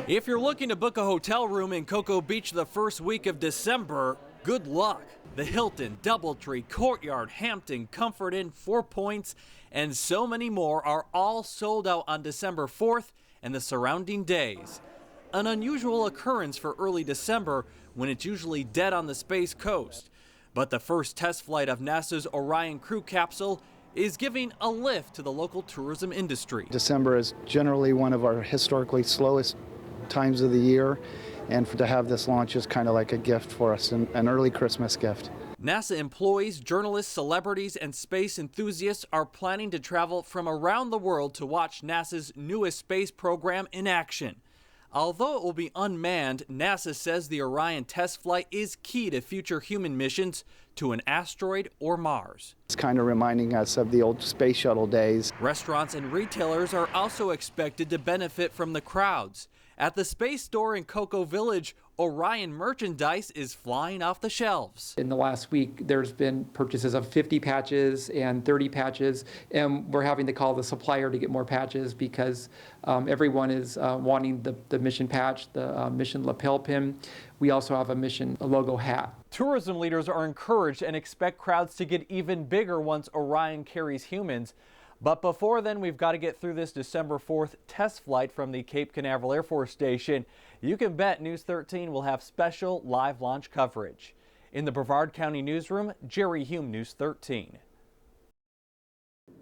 If you're looking to book a hotel room in Cocoa Beach the first week of December, good luck. The Hilton, Doubletree, Courtyard, Hampton, Comfort Inn, 4 Points, and so many more are all sold out on December 4th and the surrounding days. An unusual occurrence for early December when it's usually dead on the Space Coast. But the first test flight of NASA's Orion crew capsule is giving a lift to the local tourism industry. December is generally one of our historically slowest times of the year, and to have this launch is kind of like a gift for us, an early Christmas gift. NASA employees, journalists, celebrities, and space enthusiasts are planning to travel from around the world to watch NASA's newest space program in action. Although it will be unmanned, NASA says the Orion test flight is key to future human missions to an asteroid or Mars. It's kind of reminding us of the old space shuttle days. Restaurants and retailers are also expected to benefit from the crowds. At the space store in Cocoa Village, Orion merchandise is flying off the shelves. In the last week, there's been purchases of 50 patches and 30 patches, and we're having to call the supplier to get more patches because everyone is wanting the mission patch, the mission lapel pin. We also have a mission logo hat. Tourism leaders are encouraged and expect crowds to get even bigger once Orion carries humans. But before then, we've got to get through this December 4th test flight from the Cape Canaveral Air Force Station. You can bet News 13 will have special live launch coverage. In the Brevard County newsroom, Jerry Hume, News 13.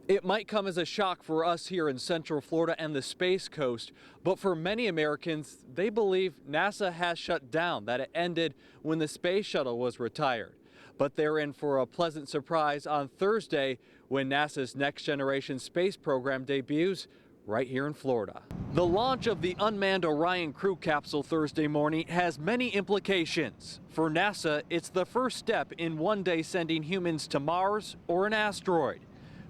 It might come as a shock for us here in Central Florida and the Space Coast, but for many Americans, they believe NASA has shut down, that it ended when the space shuttle was retired. But they're in for a pleasant surprise on Thursday when NASA's Next Generation Space Program debuts right here in Florida. The launch of the unmanned Orion crew capsule Thursday morning has many implications. For NASA, it's the first step in one day sending humans to Mars or an asteroid.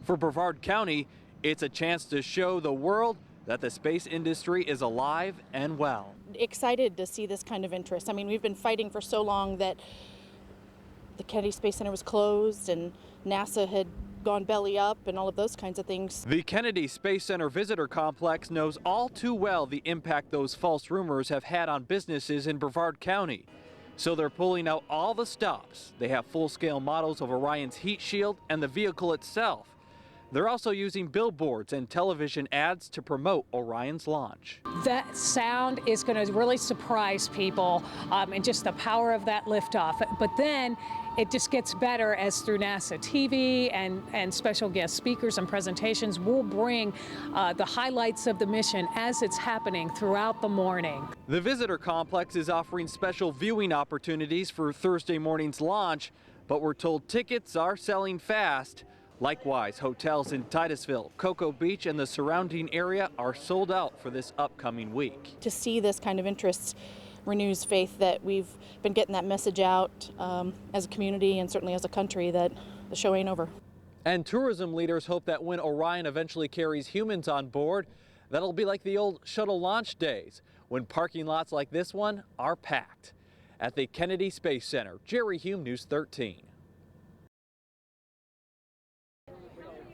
For Brevard County, it's a chance to show the world that the space industry is alive and well. Excited to see this kind of interest. I mean, we've been fighting for so long that the Kennedy Space Center was closed and NASA had gone belly up and all of those kinds of things. The Kennedy Space Center Visitor Complex knows all too well the impact those false rumors have had on businesses in Brevard County. So they're pulling out all the stops. They have full-scale models of Orion's heat shield and the vehicle itself. They're also using billboards and television ads to promote Orion's launch. That sound is going to really surprise people and just the power of that liftoff. But then it just gets better as through NASA TV and special guest speakers and presentations will bring the highlights of the mission as it's happening throughout the morning. The visitor complex is offering special viewing opportunities for Thursday morning's launch, but we're told tickets are selling fast. Likewise, hotels in Titusville, Cocoa Beach, and the surrounding area are sold out for this upcoming week. To see this kind of interest renews faith that we've been getting that message out as a community and certainly as a country that the show ain't over. And tourism leaders hope that when Orion eventually carries humans on board, that'll be like the old shuttle launch days, when parking lots like this one are packed. At the Kennedy Space Center, Jerry Hume, News 13.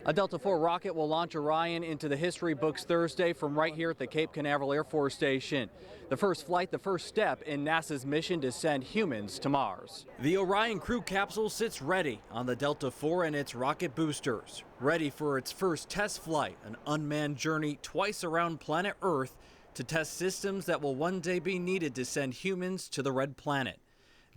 A Delta IV rocket will launch Orion into the history books Thursday from right here at the Cape Canaveral Air Force Station. The first flight, the first step in NASA's mission to send humans to Mars. The Orion crew capsule sits ready on the Delta IV and its rocket boosters, ready for its first test flight, an unmanned journey twice around planet Earth to test systems that will one day be needed to send humans to the Red Planet.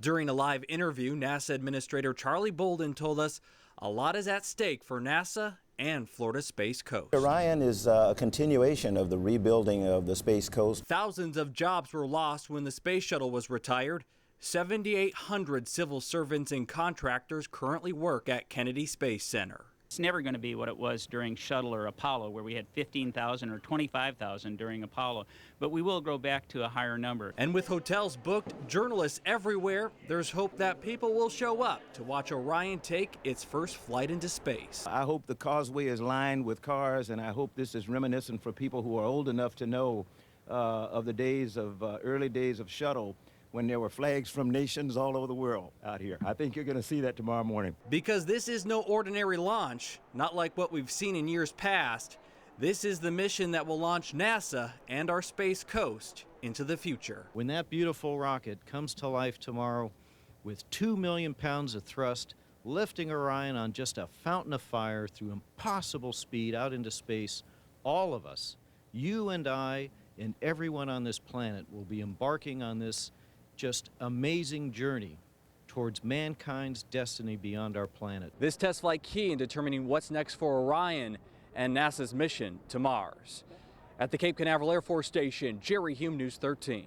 During a live interview, NASA Administrator Charlie Bolden told us a lot is at stake for NASA and Florida Space Coast. Orion is a continuation of the rebuilding of the Space Coast. Thousands of jobs were lost when the space shuttle was retired. 7,800 civil servants and contractors currently work at Kennedy Space Center. It's never going to be what it was during Shuttle or Apollo, where we had 15,000 or 25,000 during Apollo, but we will go back to a higher number. And with hotels booked, journalists everywhere, there's hope that people will show up to watch Orion take its first flight into space. I hope the causeway is lined with cars, and I hope this is reminiscent for people who are old enough to know of the days of early days of Shuttle, when there were flags from nations all over the world out here. I think you're going to see that tomorrow morning. Because this is no ordinary launch, not like what we've seen in years past. This is the mission that will launch NASA and our Space Coast into the future. When that beautiful rocket comes to life tomorrow with 2 million pounds of thrust, lifting Orion on just a fountain of fire through impossible speed out into space, all of us, you and I and everyone on this planet, will be embarking on this just amazing journey towards mankind's destiny beyond our planet. This test flight key in determining what's next for Orion and NASA's mission to Mars. At the Cape Canaveral Air Force Station, Jerry Hume, News 13.